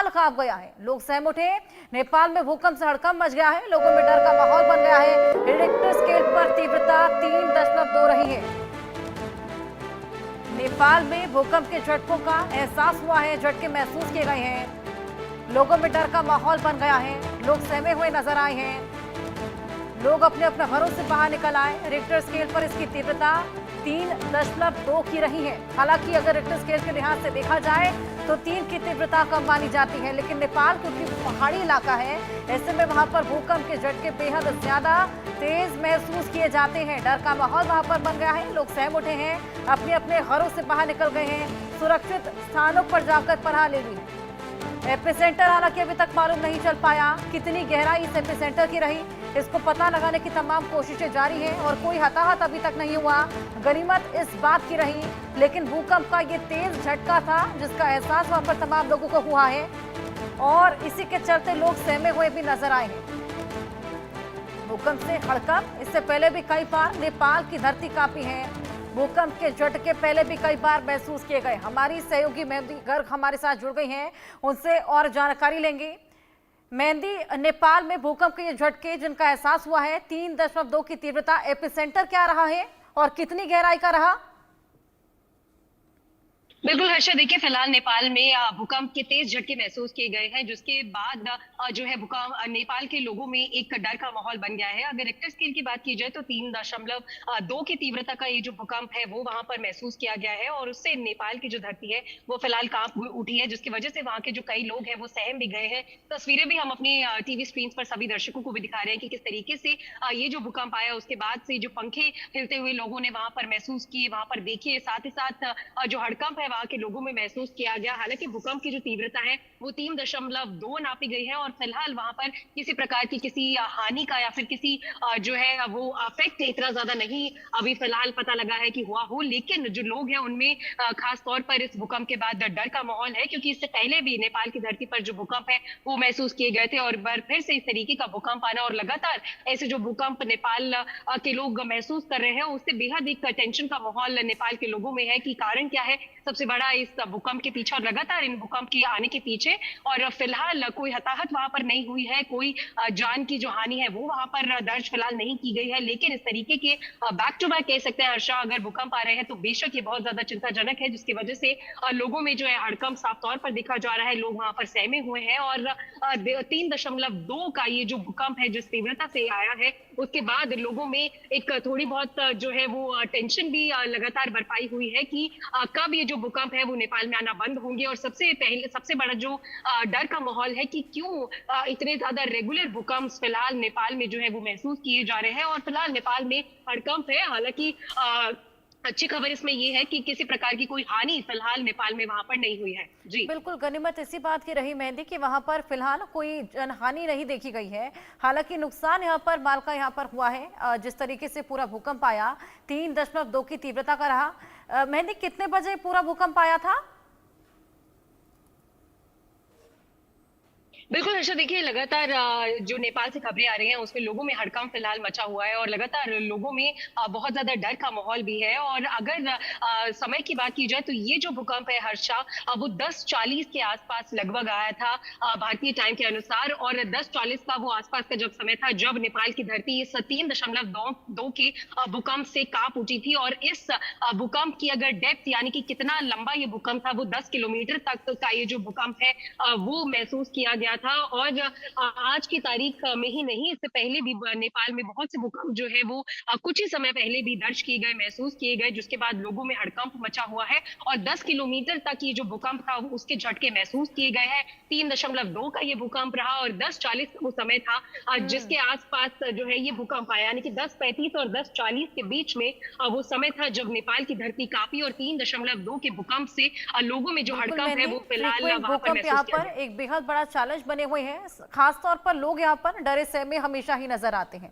नेपाल कांप गया है, लोग सहम उठे। नेपाल में भूकंप से हड़कंप मच गया है, लोगों में डर का माहौल बन गया है। रिक्टर स्केल पर तीव्रता 3.2 रही है। नेपाल में भूकंप के झटकों का एहसास हुआ है, झटके महसूस किए गए हैं। लोगों में डर का माहौल बन गया है, लोग सहमे हुए नजर आए हैं। लोग अपने अपने घरों से बाहर निकल आए। रिक्टर स्केल पर इसकी तीव्रता 3.2 की रही है। हालांकि अगर रिक्टर स्केल के लिहाज से देखा जाए तो 3 की तीव्रता कम मानी जाती है, लेकिन नेपाल क्योंकि पहाड़ी इलाका है, ऐसे में वहां पर भूकंप के झटके बेहद ज्यादा तेज महसूस किए जाते हैं। डर का माहौल वहां पर बन गया है, लोग सहम उठे हैं, अपने अपने घरों से बाहर निकल गए हैं, सुरक्षित स्थानों पर जाकर पनाह ले ली है। एपिसेंटर हालांकि अभी तक मालूम नहीं चल पाया कितनी गहराई इस एपिसेंटर की रही। इसको पता लगाने की तमाम कोशिशें जारी हैं और कोई हताहत अभी तक नहीं हुआ। गनीमत इस बात की रही, लेकिन भूकंप का ये तेज झटका था जिसका एहसास वहां पर तमाम लोगों को हुआ है और इसी के चलते लोग सहमे हुए भी नजर आए हैं। भूकंप से हड़कंप इससे पहले भी कई बार नेपाल की धरती कांपी है। भूकंप के झटके पहले भी कई बार महसूस किए गए। हमारी सहयोगी मेहंदी गर्ग हमारे साथ जुड़ गई हैं, उनसे और जानकारी लेंगे। मेहंदी, नेपाल में भूकंप के ये झटके जिनका एहसास हुआ है 3.2 की तीव्रता, एपिसेंटर क्या रहा है और कितनी गहराई का रहा? बिल्कुल हर्षा, देखिए फिलहाल नेपाल में भूकंप के तेज झटके महसूस किए गए हैं, जिसके बाद जो है भूकंप नेपाल के लोगों में एक डर का माहौल बन गया है। अगर रिक्टर स्केल की बात की जाए तो 3.2 की तीव्रता का ये जो भूकंप है वो वहां पर महसूस किया गया है और उससे नेपाल की जो धरती है वो फिलहाल कांप उठी है, जिसकी वजह से वहां के जो कई लोग हैं वो सहम भी गए हैं। तस्वीरें भी हम अपने टीवी स्क्रीन पर सभी दर्शकों को भी दिखा रहे हैं कि किस तरीके से ये जो भूकंप आया उसके बाद से जो पंखे हिलते हुए लोगों ने वहां पर महसूस किए, वहां पर देखिए। साथ ही साथ जो हड़कंप है वहां के लोगों में महसूस किया गया। हालांकि भूकंप की जो तीव्रता है वो 3.2 नापी गई है और फिलहाल वहां पर किसी प्रकार की किसी हानि का या फिर किसी जो है वो अफेक्ट इतना ज्यादा नहीं अभी फिलहाल पता लगा है कि हुआ हो, लेकिन जो लोग हैं उनमें खास तौर पर इस भूकंप के बाद डर का माहौल है, क्योंकि इससे पहले भी नेपाल की धरती पर जो भूकंप है वो महसूस किए गए थे और बार फिर से इस तरीके का भूकंप आना और लगातार ऐसे जो भूकंप नेपाल के लोग महसूस कर रहे हैं उससे बेहद एक टेंशन का माहौल नेपाल के लोगों में है कि कारण क्या है सबसे बड़ा इस भूकंप के पीछे और लगातार इन भूकंप के आने के पीछे। और फिलहाल कोई हताहत वहां पर नहीं हुई है, कोई जान की जो हानि है वो वहां पर दर्ज फिलहाल नहीं की गई है, लेकिन इस तरीके के बैक टू बैक कह सकते हैं हर्षा, अगर भूकंप आ रहे हैं तो बेशक ये बहुत ज्यादा चिंताजनक है, जिसकी वजह से लोगों में जो है हड़कंप साफ तौर पर देखा जा रहा है। लोग वहां पर सहमे हुए हैं और 3.2 का ये जो भूकंप है जिस तीव्रता से आया है उसके बाद लोगों में एक थोड़ी बहुत जो है वो टेंशन भी लगातार बरपाई हुई है कि कब ये जो भूकंप है वो नेपाल में आना बंद होंगे। और सबसे बड़ा जो डर का माहौल है कि क्यों इतने ज्यादा रेगुलर भूकंप फिलहाल नेपाल में जो है वो महसूस किए जा रहे हैं और फिलहाल नेपाल में हड़कंप है। हालांकि अच्छी खबर इसमें ये है कि किसी प्रकार की कोई हानि फिलहाल नेपाल में वहां पर नहीं हुई है। जी बिल्कुल, गनीमत इसी बात की रही मेहंदी कि वहां पर फिलहाल कोई जनहानि नहीं देखी गई है। हालांकि नुकसान यहाँ पर माल का यहाँ पर हुआ है। जिस तरीके से पूरा भूकंप आया 3.2 की तीव्रता का रहा। मेहंदी, कितने बजे पूरा भूकंप आया था? बिल्कुल हर्षा, देखिए लगातार जो नेपाल से खबरें आ रही हैं उसमें लोगों में हड़कंप फिलहाल मचा हुआ है और लगातार लोगों में बहुत ज्यादा डर का माहौल भी है। और अगर समय की बात की जाए तो ये जो भूकंप है हर्षा वो 10:40 के आसपास लगभग आया था भारतीय टाइम के अनुसार, और 10:40 का वो आसपास का जब समय था जब नेपाल की धरती इस 3.2 के भूकंप से कांप उठी थी। और इस भूकंप की अगर डेप्थ यानी कि कितना लंबा ये भूकंप था वो 10 किलोमीटर तक का ये जो भूकंप है वो महसूस किया गया था। और आज की तारीख में ही नहीं, इससे पहले भी नेपाल में बहुत से भूकंप जो है वो कुछ ही समय पहले भी दर्ज किए गए, महसूस किए गए, जिसके बाद लोगों में हड़कंप मचा हुआ है और 10 किलोमीटर तक ये जो भूकंप था उसके झटके महसूस किए गए हैं। 3.2 का ये भूकंप रहा और 10:40 का वो समय था जिसके आसपास जो है ये भूकंप आया, यानी कि 10:35 और 10:40 के बीच में वो समय था जब नेपाल की धरती कांपी और 3.2 के भूकंप से लोगों में जो बिल्कुल हड़कंप है मेहंदी, वो फिलहाल फ्रीक्वेंट वहां पर भूकंप महसूस यहाँ किया पर गया। एक बेहद बड़ा चैलेंज बने हुए हैं। खासतौर पर लोग यहाँ पर डरे सहमे हमेशा ही नजर आते हैं।